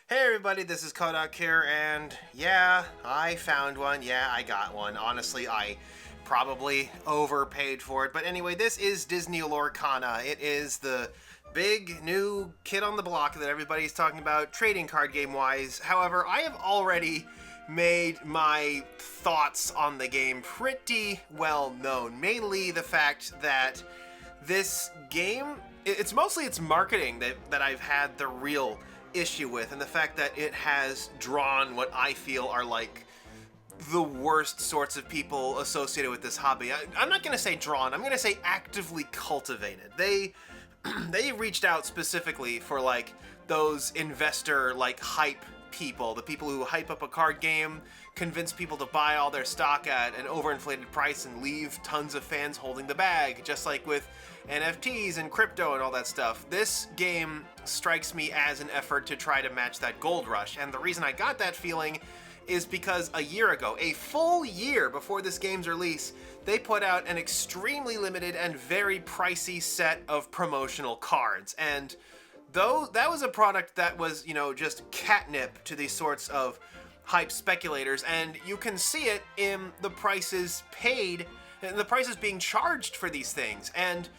Hey everybody, this is Kodak here, and yeah, I found one. Yeah, I got one. Honestly, I probably overpaid for it. But anyway, this is Disney Lorcana. It is the big new kid on the block that everybody's talking about trading card game wise. However, I have already made my thoughts on the game pretty well known. Mainly the fact that this game, it's mostly its marketing that I've had the real issue with, and the fact that it has drawn what I feel are like the worst sorts of people associated with this hobby. I'm not going to say drawn, I'm going to say actively cultivated. They reached out specifically for like those investor like hype people, the people who hype up a card game, convince people to buy all their stock at an overinflated price and leave tons of fans holding the bag, just like with NFTs and crypto and all that stuff. This game strikes me as an effort to try to match that gold rush, and the reason I got that feeling is because a year ago, a full year before this game's release, they put out an extremely limited and very pricey set of promotional cards. And though that was a product that was, just catnip to these sorts of hype speculators, and you can see it in the prices paid, the prices being charged for these things, and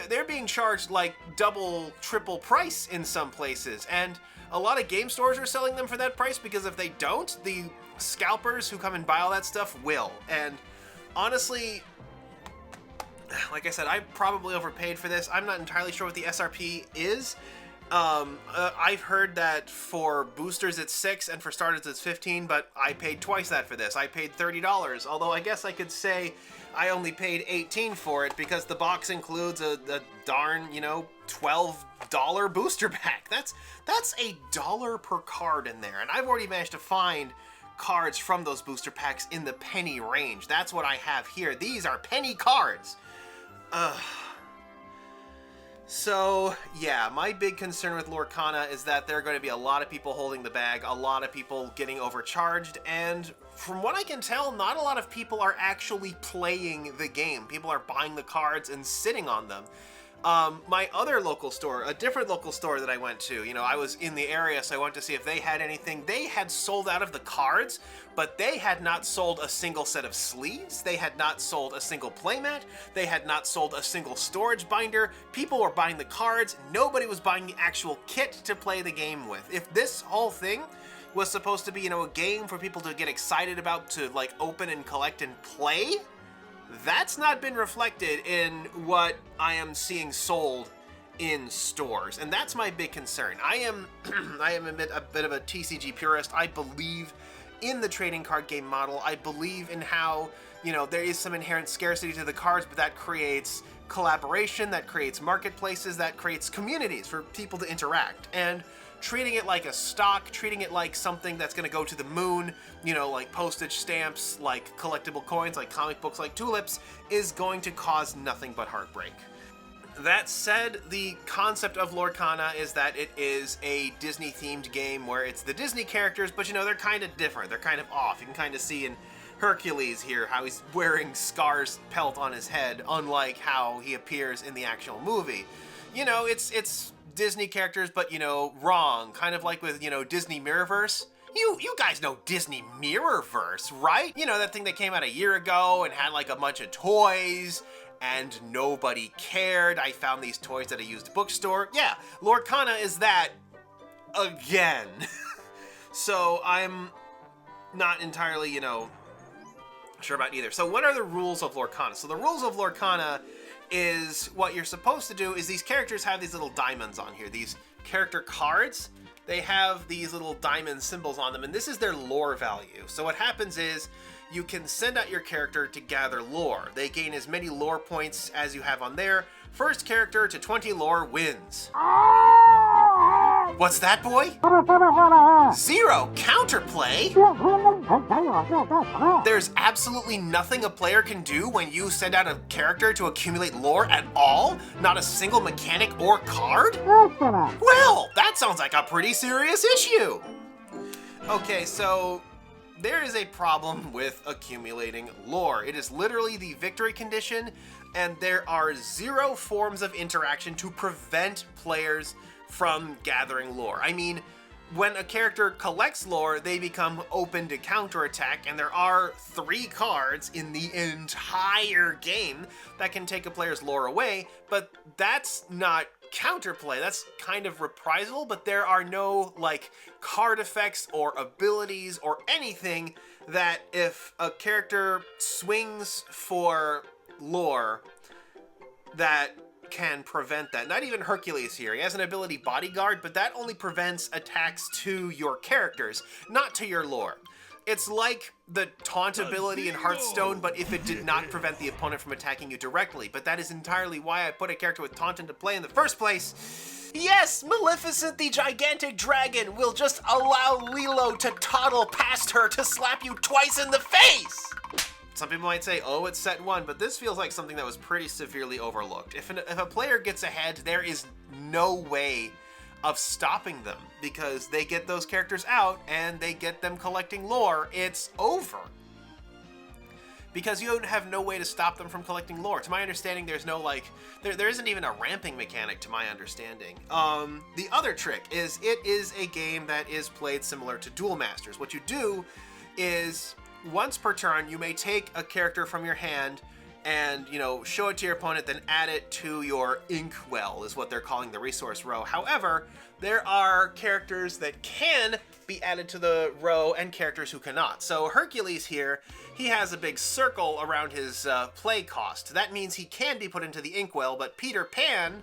they're being charged like double, triple price in some places, and a lot of game stores are selling them for that price because if they don't, the scalpers who come and buy all that stuff will. And honestly, like I said, I probably overpaid for this. I'm not entirely sure what the SRP is. I've heard that for boosters it's $6 and for starters it's $15, but I paid twice that for this. I paid $30, although I guess I could say I only paid $18 for it because the box includes a darn, $12 booster pack. That's $1 per card in there, and I've already managed to find cards from those booster packs in the penny range. That's what I have here. These are penny cards. So, yeah, my big concern with Lorcana is that there are going to be a lot of people holding the bag, a lot of people getting overcharged, and from what I can tell, not a lot of people are actually playing the game. People are buying the cards and sitting on them. My other local store, a different local store that I went to, I was in the area, so I went to see if they had anything. They had sold out of the cards, but they had not sold a single set of sleeves. They had not sold a single playmat. They had not sold a single storage binder. People were buying the cards. Nobody was buying the actual kit to play the game with. If this whole thing was supposed to be, a game for people to get excited about, to like open and collect and play, that's not been reflected in what I am seeing sold in stores, and that's my big concern. I am a bit of a TCG purist. I believe in the trading card game model. I believe in how, there is some inherent scarcity to the cards, but that creates collaboration, that creates marketplaces, that creates communities for people to interact. And treating it like a stock, treating it like something that's going to go to the moon, like postage stamps, like collectible coins, like comic books, like tulips, is going to cause nothing but heartbreak. That said, the concept of Lorcana is that it is a Disney-themed game where it's the Disney characters, but they're kind of different. They're kind of off. You can kind of see in Hercules here how he's wearing Scar's pelt on his head, unlike how he appears in the actual movie. It's Disney characters, but wrong. Kind of like with, Disney Mirrorverse. You guys know Disney Mirrorverse, right? That thing that came out a year ago and had like a bunch of toys and nobody cared. I found these toys at a used bookstore. Yeah, Lorcana is that again. So I'm not entirely, sure about either. So what are the rules of Lorcana? So the rules of Lorcana is what you're supposed to do is these characters have these little diamonds on here, these character cards. They have these little diamond symbols on them, and this is their lore value. So what happens is you can send out your character to gather lore. They gain as many lore points as you have on there. First character to 20 lore wins. What's that, boy? 0 counterplay? There's absolutely nothing a player can do when you send out a character to accumulate lore at all? Not a single mechanic or card? Well, that sounds like a pretty serious issue. Okay, so there is a problem with accumulating lore. It is literally the victory condition, and there are 0 forms of interaction to prevent players from gathering lore. I mean, when a character collects lore, they become open to counterattack, and there are 3 cards in the entire game that can take a player's lore away, but that's not counterplay. That's kind of reprisal, but there are no, like, card effects or abilities or anything that if a character swings for lore that can prevent that. Not even Hercules here. He has an ability Bodyguard, but that only prevents attacks to your characters, not to your lore. It's like the taunt ability in Hearthstone, but if it did not prevent the opponent from attacking you directly. But that is entirely why I put a character with taunt into play in the first place. Yes, Maleficent the gigantic dragon will just allow Lilo to toddle past her to slap you twice in the face! Some people might say, oh, it's set 1, but this feels like something that was pretty severely overlooked. If a player gets ahead, there is no way of stopping them because they get those characters out and they get them collecting lore. It's over. Because you have no way to stop them from collecting lore. To my understanding, there's no, like, there isn't even a ramping mechanic, to my understanding. The other trick is it is a game that is played similar to Duel Masters. What you do is, once per turn, you may take a character from your hand and, you know, show it to your opponent, then add it to your inkwell, is what they're calling the resource row. However, there are characters that can be added to the row and characters who cannot. So Hercules here, he has a big circle around his play cost. That means he can be put into the inkwell, but Peter Pan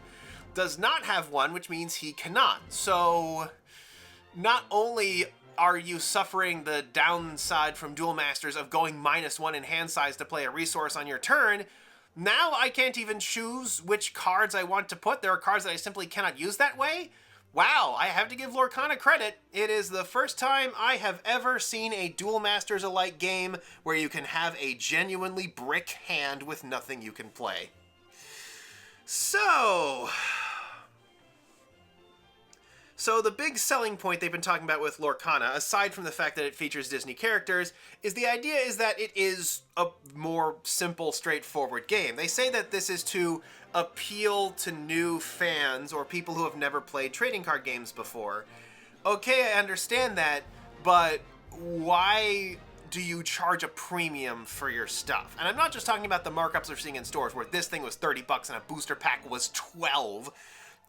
does not have one, which means he cannot. So not only are you suffering the downside from Duel Masters of going -1 in hand size to play a resource on your turn, now I can't even choose which cards I want to put. There are cards that I simply cannot use that way. Wow, I have to give Lorcana credit. It is the first time I have ever seen a Duel Masters-alike game where you can have a genuinely brick hand with nothing you can play. So the big selling point they've been talking about with Lorcana, aside from the fact that it features Disney characters, is the idea is that it is a more simple, straightforward game. They say that this is to appeal to new fans or people who have never played trading card games before. Okay, I understand that, but why do you charge a premium for your stuff? And I'm not just talking about the markups they're seeing in stores where this thing was $30 and a booster pack was $12.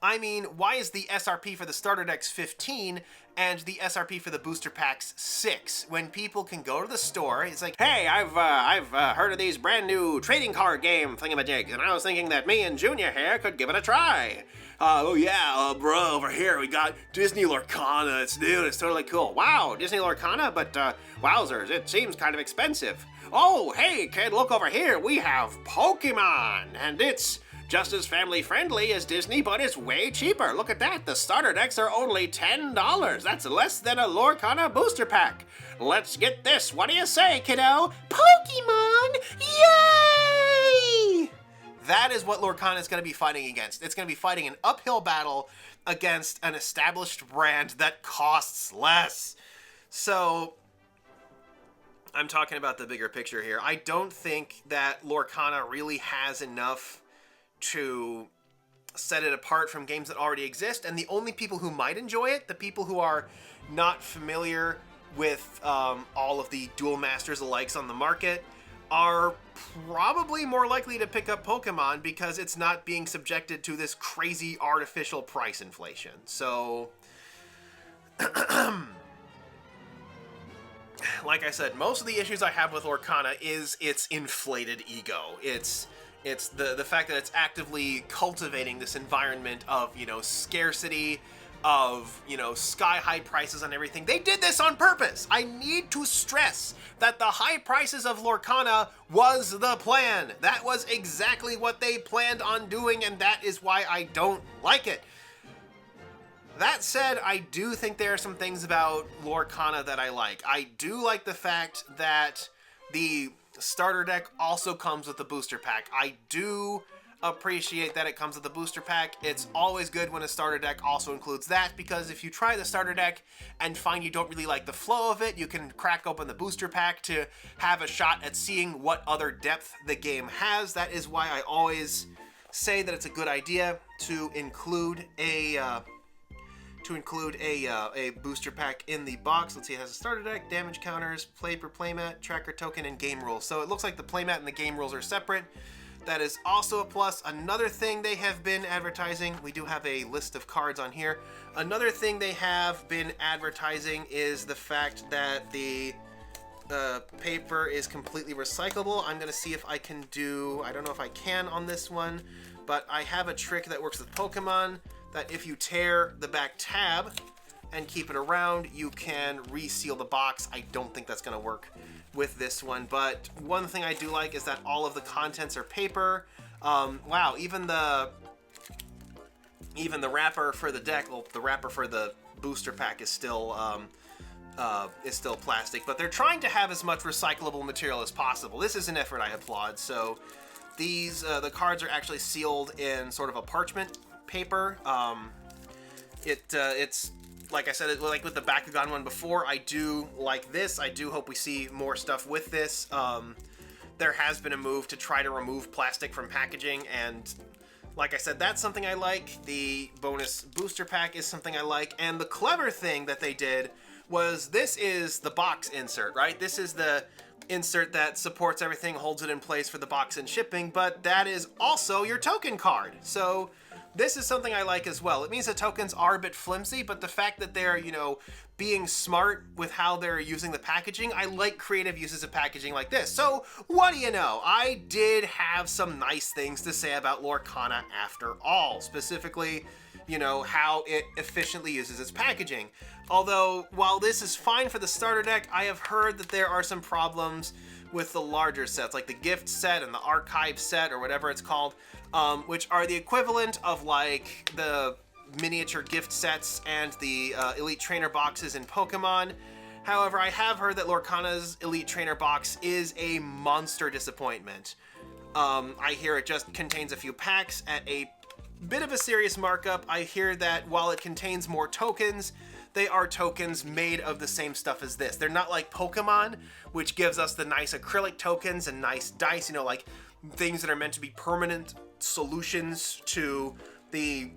I mean, why is the SRP for the starter decks $15 and the SRP for the booster packs $6? When people can go to the store, it's like, hey, I've heard of these brand new trading card game thingamajigs, and I was thinking that me and Junior here could give it a try. Bro, over here we got Disney Lorcana. It's new and it's totally cool. Wow, Disney Lorcana, but wowzers, it seems kind of expensive. Oh, hey kid, look over here. We have Pokemon, and it's just as family-friendly as Disney, but it's way cheaper. Look at that. The starter decks are only $10. That's less than a Lorcana booster pack. Let's get this. What do you say, kiddo? Pokemon! Yay! That is what Lorcana is going to be fighting against. It's going to be fighting an uphill battle against an established brand that costs less. So I'm talking about the bigger picture here. I don't think that Lorcana really has enough to set it apart from games that already exist, and the only people who might enjoy it, the people who are not familiar with all of the Duel Masters alikes on the market, are probably more likely to pick up Pokemon because it's not being subjected to this crazy artificial price inflation. So like I said, most of the issues I have with Lorcana is its inflated ego. It's the fact that it's actively cultivating this environment of, you know, scarcity, of, you know, sky-high prices on everything. They did this on purpose. I need to stress that the high prices of Lorcana was the plan. That was exactly what they planned on doing, and that is why I don't like it. That said, I do think there are some things about Lorcana that I like. I do like the fact that the starter deck also comes with the booster pack. I do appreciate that it comes with the booster pack. It's always good when a starter deck also includes that, because if you try the starter deck and find you don't really like the flow of it, you can crack open the booster pack to have a shot at seeing what other depth the game has. That is why I always say that it's a good idea to include a to include a booster pack in the box. Let's see, it has a starter deck, damage counters, play per playmat, tracker token, and game rules. So it looks like the playmat and the game rules are separate. That is also a plus. Another thing they have been advertising, we do have a list of cards on here. Another thing they have been advertising is the fact that the paper is completely recyclable. I'm gonna see if I can do, I don't know if I can on this one, but I have a trick that works with Pokemon that if you tear the back tab and keep it around, you can reseal the box. I don't think that's gonna work with this one, but one thing I do like is that all of the contents are paper. Wow, even the wrapper for the deck, well, the wrapper for the booster pack is still plastic, but they're trying to have as much recyclable material as possible. This is an effort I applaud. So these the cards are actually sealed in sort of a parchment paper. It's like I said, like with the Bakugan one before, I do like this. I do hope we see more stuff with this. There has been a move to try to remove plastic from packaging, and like I said, that's something I like. The bonus booster pack is something I like, and the clever thing that they did was this is the box insert, right? This is the insert that supports everything, holds it in place for the box and shipping, but that is also your token card. So this is something I like as well. It means the tokens are a bit flimsy, but the fact that they're, you know, being smart with how they're using the packaging, I like creative uses of packaging like this. So what do you know? I did have some nice things to say about Lorcana after all, specifically, you know, how it efficiently uses its packaging. Although, while this is fine for the starter deck, I have heard that there are some problems with the larger sets, like the gift set and the archive set, or whatever it's called, which are the equivalent of like the miniature gift sets and the Elite Trainer boxes in Pokemon. However, I have heard that Lorcana's Elite Trainer box is a monster disappointment. I hear it just contains a few packs at a bit of a serious markup. I hear that while it contains more tokens, they are tokens made of the same stuff as this. They're not like Pokemon, which gives us the nice acrylic tokens and nice dice, you know, like things that are meant to be permanent solutions to the,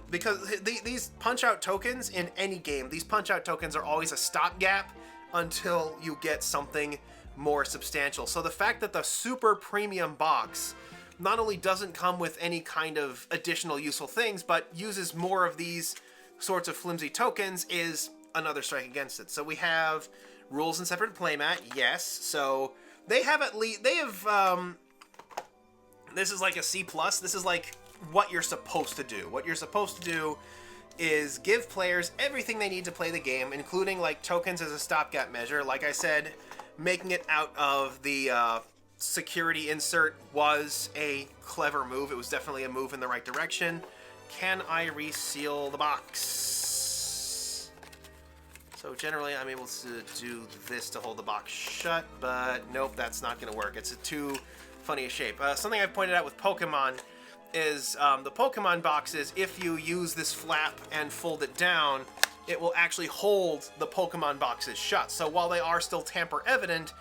because these punch-out tokens in any game, these punch-out tokens are always a stopgap until you get something more substantial. So the fact that the super premium box not only doesn't come with any kind of additional useful things, but uses more of these sorts of flimsy tokens is another strike against it. So we have rules and separate playmat, yes. So they have at least, they have, this is like a C+. This is like what you're supposed to do. What you're supposed to do is give players everything they need to play the game, including like tokens as a stopgap measure. Like I said, making it out of the security insert was a clever move. It was definitely a move in the right direction. Can I reseal the box? So generally I'm able to do this to hold the box shut, but nope, that's not going to work. It's a too funny a shape. Something I've pointed out with Pokemon is the Pokemon boxes, if you use this flap and fold it down, it will actually hold the Pokemon boxes shut. So while they are still tamper evident,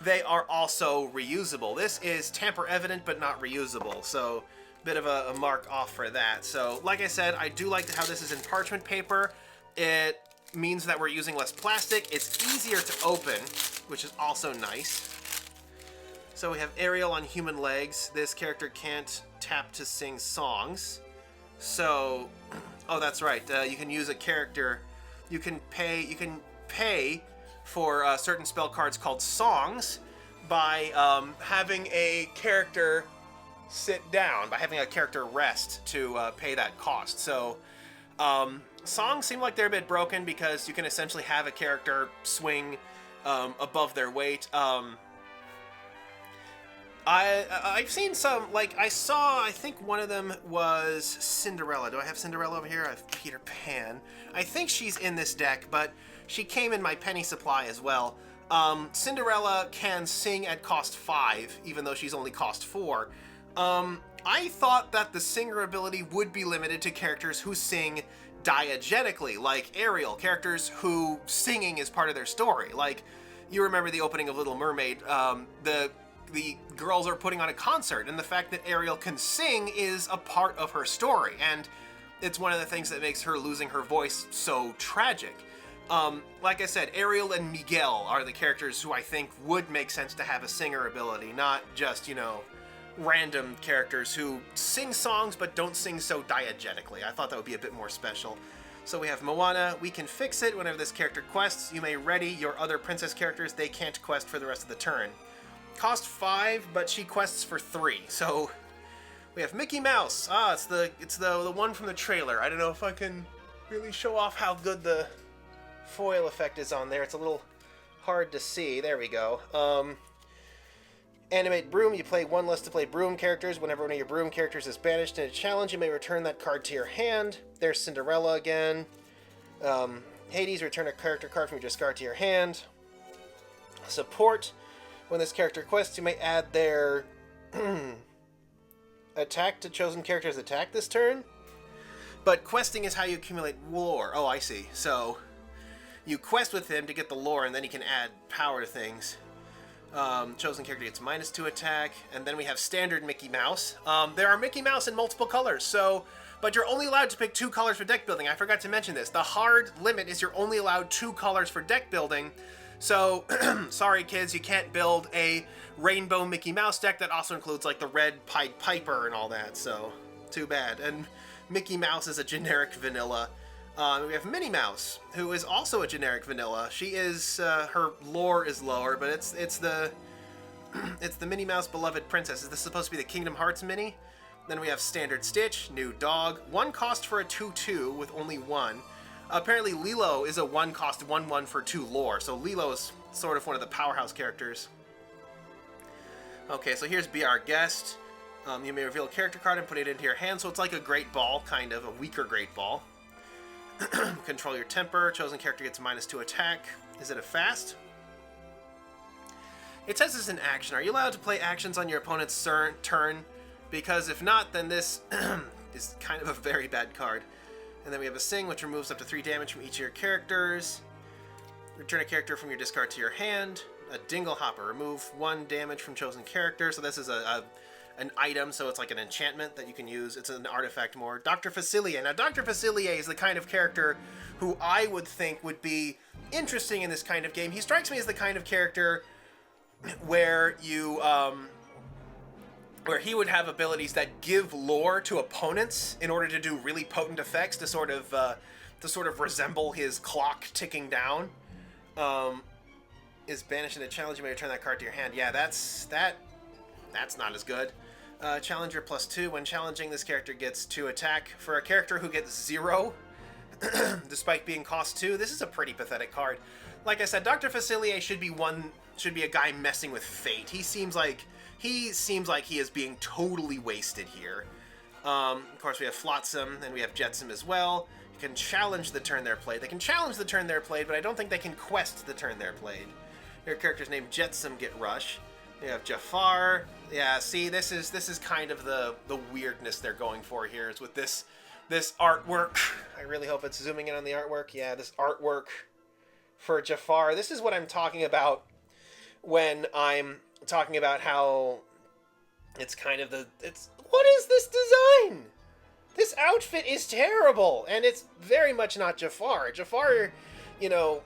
they are also reusable. This is tamper evident but not reusable, so bit of a mark off for that. So like I said, I do like how this is in parchment paper. It means that we're using less plastic. It's easier to open, which is also nice. So we have Ariel on human legs. This character can't tap to sing songs. So, oh, that's right. You can use a character. You can pay for certain spell cards called songs by having a character sit down, by having a character rest to pay that cost. So songs seem like they're a bit broken because you can essentially have a character swing above their weight. I've seen some, like I think one of them was Cinderella. Do I have Cinderella over here? I have Peter Pan. I think she's in this deck, but she came in my penny supply as well. Cinderella can sing at cost 5, even though she's only cost 4. I thought that the singer ability would be limited to characters who sing diegetically, like Ariel, characters who singing is part of their story. Like, you remember the opening of Little Mermaid, the girls are putting on a concert, and the fact that Ariel can sing is a part of her story. And it's one of the things that makes her losing her voice so tragic. Like I said, Ariel and Miguel are the characters who I think would make sense to have a singer ability, not just, you know, random characters who sing songs but don't sing so diegetically. I thought that would be a bit more special. So we have Moana. We can fix it whenever this character quests. You may ready your other princess characters. They can't quest for the rest of the turn. Cost 5, but she quests for 3. So we have Mickey Mouse. It's the one from the trailer. I don't know if I can really show off how good the foil effect is on there. It's a little hard to see. There we go. Animate Broom. You play one less to play Broom characters. Whenever one of your Broom characters is banished in a challenge, you may return that card to your hand. There's Cinderella again. Hades. Return a character card from your discard to your hand. Support. When this character quests, you may add their attack to chosen character's attack this turn. But questing is how you accumulate lore. Oh, I see. So you quest with him to get the lore, and then he can add power to things. Chosen character gets -2 attack, and then we have standard Mickey Mouse. There are Mickey Mouse in multiple colors, but you're only allowed to pick 2 colors for deck building. I forgot to mention this. The hard limit is you're only allowed 2 colors for deck building. So, sorry kids, you can't build a rainbow Mickey Mouse deck that also includes like the red Pied Piper and all that, so too bad. And Mickey Mouse is a generic vanilla. We have Minnie Mouse, who is also a generic vanilla. She is, her lore is lower, but it's the Minnie Mouse beloved princess. Is this supposed to be the Kingdom Hearts Minnie? Then we have Standard Stitch, new dog. 1 cost for a 2/2 with only 1. Apparently Lilo is a 1 cost 1/1 for 2 lore, so Lilo is sort of one of the powerhouse characters. Okay, so here's Be Our Guest. You may reveal a character card and put it into your hand, so it's like a Great Ball, kind of, a weaker Great Ball. Control your temper. Chosen character gets -2 attack. Is it a fast? It says it's an action. Are you allowed to play actions on your opponent's turn? Because if not, then this is kind of a very bad card. And then we have a Sing, which removes up to 3 damage from each of your characters. Return a character from your discard to your hand. A Dingle Hopper. Remove 1 damage from chosen character. So this is an item, so it's like an enchantment that you can use. It's an artifact more. Dr. Facilier. Now, Dr. Facilier is the kind of character who I would think would be interesting in this kind of game. He strikes me as the kind of character where you, where he would have abilities that give lore to opponents in order to do really potent effects to sort of resemble his clock ticking down. Is banished in a challenge, you may return that card to your hand. Yeah, that's not as good. Challenger +2. When challenging, this character gets 2 attack. For a character who gets 0, despite being cost 2, this is a pretty pathetic card. Like I said, Dr. Facilier should be a guy messing with fate. He seems like he is being totally wasted here. Of course, we have Flotsam, and we have Jetsam as well. You can challenge the turn they're played. They can challenge the turn they're played, but I don't think they can quest the turn they're played. Your characters named Jetsam get Rush. You have Jafar. Yeah, see, this is kind of the weirdness they're going for here, is with this artwork. I really hope it's zooming in on the artwork. Yeah, this artwork for Jafar. This is what I'm talking about when I'm talking about how it's kind of what is this design? This outfit is terrible, and it's very much not Jafar. Jafar, you know,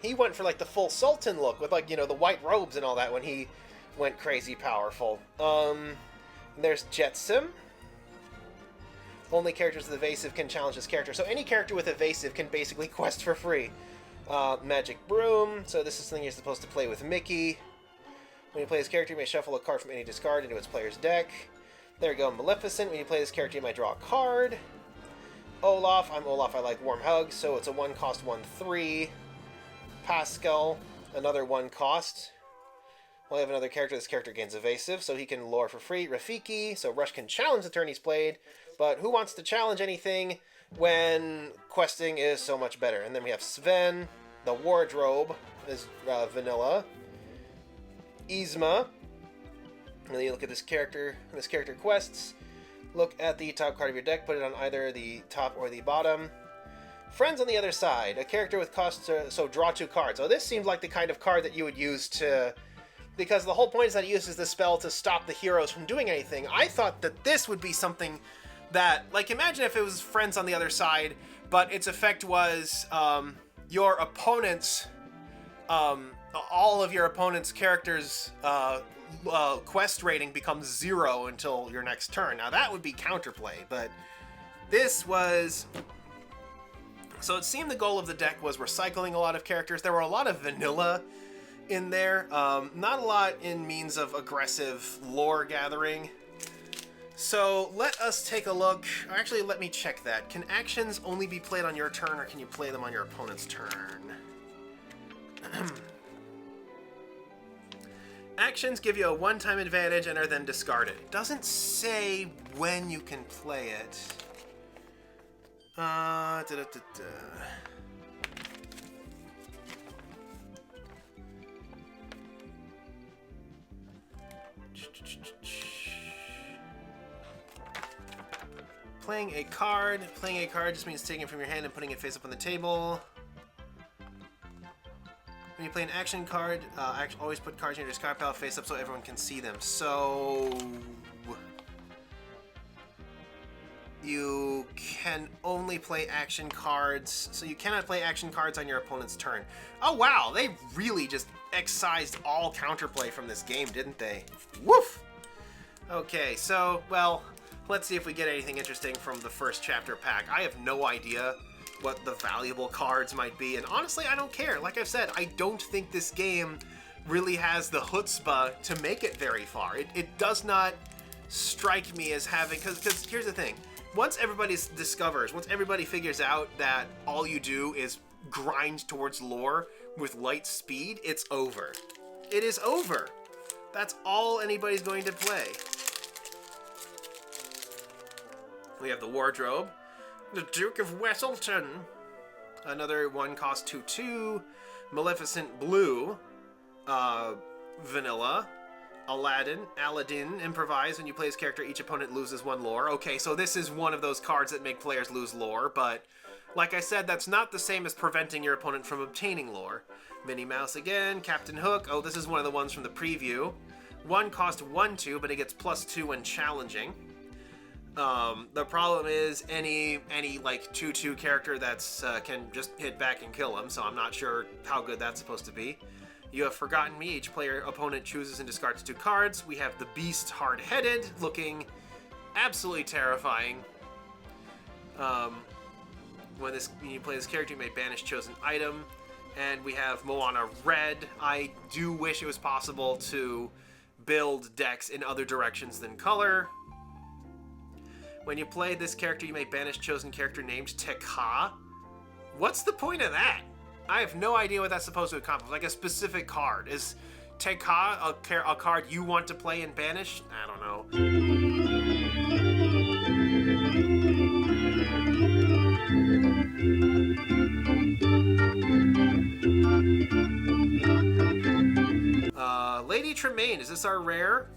he went for like the full Sultan look with like, you know, the white robes and all that when he went crazy powerful. There's Jetsam. Only characters with evasive can challenge this character. So any character with evasive can basically quest for free. Magic Broom. So this is something you're supposed to play with Mickey. When you play this character, you may shuffle a card from any discard into its player's deck. There you go, Maleficent. When you play this character, you might draw a card. Olaf. I'm Olaf. I like warm hugs. So it's a 1 cost 1/3. Pascal, another 1 cost. We'll have another character. This character gains evasive, so he can lore for free. Rafiki, so Rush can challenge the turn he's played, but who wants to challenge anything when questing is so much better? And then we have Sven, the wardrobe is vanilla. Yzma, and then you look at this character quests. Look at the top card of your deck, put it on either the top or the bottom. Friends on the other side, a character with cost, so draw 2 cards. So this seems like the kind of card that you would use to, because the whole point is that it uses the spell to stop the heroes from doing anything. I thought that this would be something that, like, imagine if it was friends on the other side, but its effect was your opponent's, all of your opponent's characters' quest rating becomes 0 until your next turn. Now that would be counterplay, but this was... So it seemed the goal of the deck was recycling a lot of characters. There were a lot of vanilla in there, not a lot in means of aggressive lore gathering. So let us take a look. Actually, let me check that. Can actions only be played on your turn, or can you play them on your opponent's turn? Actions give you a one-time advantage and are then discarded. It doesn't say when you can play it. Playing a card. Playing a card just means taking it from your hand and putting it face up on the table. When you play an action card, always put cards in your discard pile face up so everyone can see them. So... you can only play action cards, so you cannot play action cards on your opponent's turn. Oh wow, they really just excised all counterplay from this game, didn't they? Woof! Okay, so, well, let's see if we get anything interesting from the first chapter pack. I have no idea what the valuable cards might be, and honestly, I don't care. Like I've said, I don't think this game really has the chutzpah to make it very far. It does not strike me as having, because here's the thing. Once everybody figures out that all you do is grind towards lore with light speed, it's over. It is over. That's all anybody's going to play. We have the wardrobe. The Duke of Wesselton. Another one cost 2/2. Maleficent Blue. Vanilla. Aladdin, improvise. When you play his character, each opponent loses 1 lore. Okay, so this is one of those cards that make players lose lore, but like I said, that's not the same as preventing your opponent from obtaining lore. Minnie Mouse again, Captain Hook. Oh, this is one of the ones from the preview. One cost 1/2, but it gets +2 when challenging. The problem is any like 2/2 character that's can just hit back and kill him, so I'm not sure how good that's supposed to be. You have Forgotten Me. Each player opponent chooses and discards 2 cards. We have the Beast Hard-Headed, looking absolutely terrifying. When you play this character, you may banish chosen item. And we have Moana Red. I do wish it was possible to build decks in other directions than color. When you play this character, you may banish chosen character named Tekka. What's the point of that? I have no idea what that's supposed to accomplish. Like a specific card. Is Tekka a card you want to play and banish? I don't know. Lady Tremaine, is this our rare?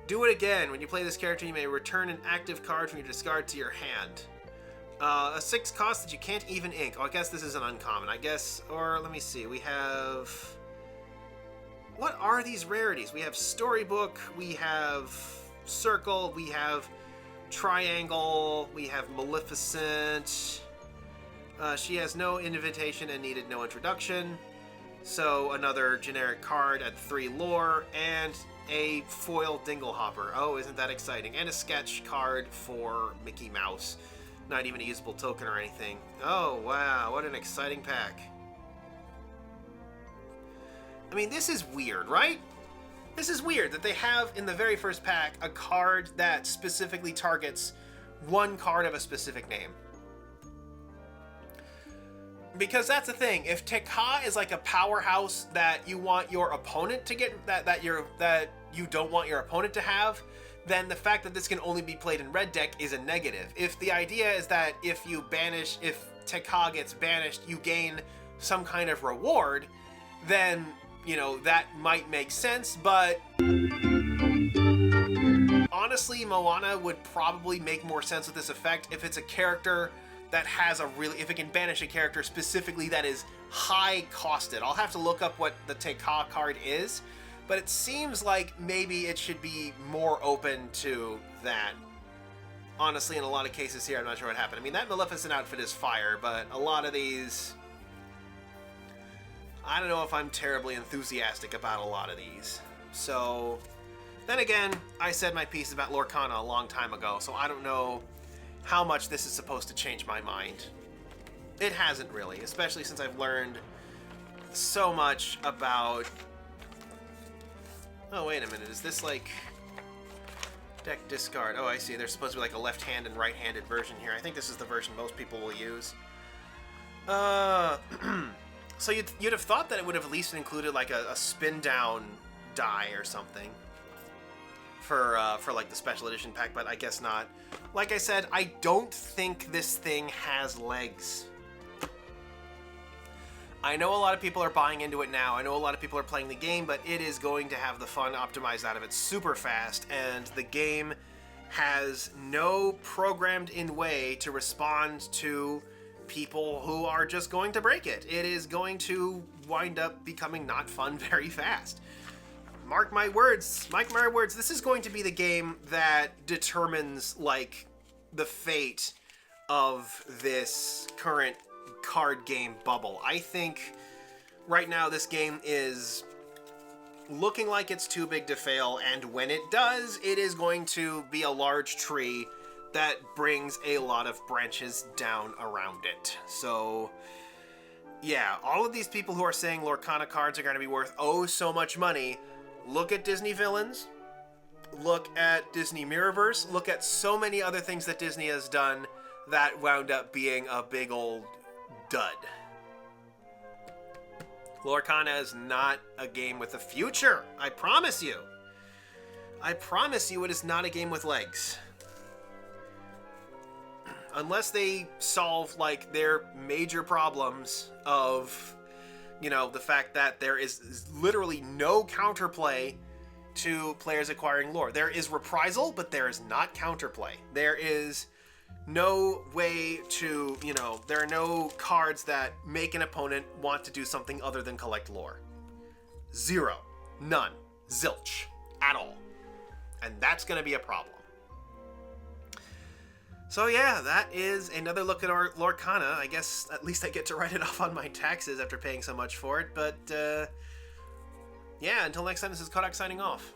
Do it again. When you play this character, you may return an active card from your discard to your hand. A 6 cost that you can't even ink. Oh, I guess this is an uncommon. I guess, or let me see. We have... what are these rarities? We have Storybook, we have Circle, we have Triangle, we have Maleficent. She has no invitation and needed no introduction. So another generic card at 3 lore, and a foil Dinglehopper. Oh, isn't that exciting? And a sketch card for Mickey Mouse. Not even a usable token or anything. Oh, wow, what an exciting pack. I mean, this is weird, right? This is weird that they have in the very first pack a card that specifically targets one card of a specific name. Because that's the thing, if Tekka is like a powerhouse that you want your opponent to get, that you don't want your opponent to have, then the fact that this can only be played in red deck is a negative. If the idea is that if Tekka gets banished, you gain some kind of reward, then, you know, that might make sense, but honestly, Moana would probably make more sense with this effect if it's a character that has if it can banish a character specifically that is high costed. I'll have to look up what the Tekka card is, but it seems like maybe it should be more open to that. honestly, in a lot of cases here, I'm not sure what happened. I mean, that Maleficent outfit is fire, but a lot of these... I don't know if I'm terribly enthusiastic about a lot of these. So, then again, I said my piece about Lorcana a long time ago, so I don't know how much this is supposed to change my mind. It hasn't really, especially since I've learned so much about... Oh, wait a minute, is this like... Deck discard. Oh, I see. There's supposed to be like a left-hand and right-handed version here. I think this is the version most people will use. So you'd have thought that it would have at least included like a spin-down die or something for like the special edition pack, but I guess not. Like I said, I don't think this thing has legs. I know a lot of people are buying into it now. I know a lot of people are playing the game, but it is going to have the fun optimized out of it super fast, and the game has no programmed-in way to respond to people who are just going to break it. It is going to wind up becoming not fun very fast. Mark my words, this is going to be the game that determines, like, the fate of this current card game bubble. I think right now this game is looking like it's too big to fail, and when it does, it is going to be a large tree that brings a lot of branches down around it. So yeah, all of these people who are saying Lorcana cards are going to be worth oh so much money, look at Disney Villains, look at Disney Mirrorverse, look at so many other things that Disney has done that wound up being a big old dud. Lorcana is not a game with a future. I promise you. I promise you it is not a game with legs. Unless they solve, like, their major problems of, you know, the fact that there is literally no counterplay to players acquiring lore. There is reprisal, but there is not counterplay. There is no way to, you know, there are no cards that make an opponent want to do something other than collect lore. Zero. None. Zilch. At all. And that's going to be a problem. So yeah, that is another look at our Lorcana. I guess at least I get to write it off on my taxes after paying so much for it. But yeah, until next time, this is Kodak signing off.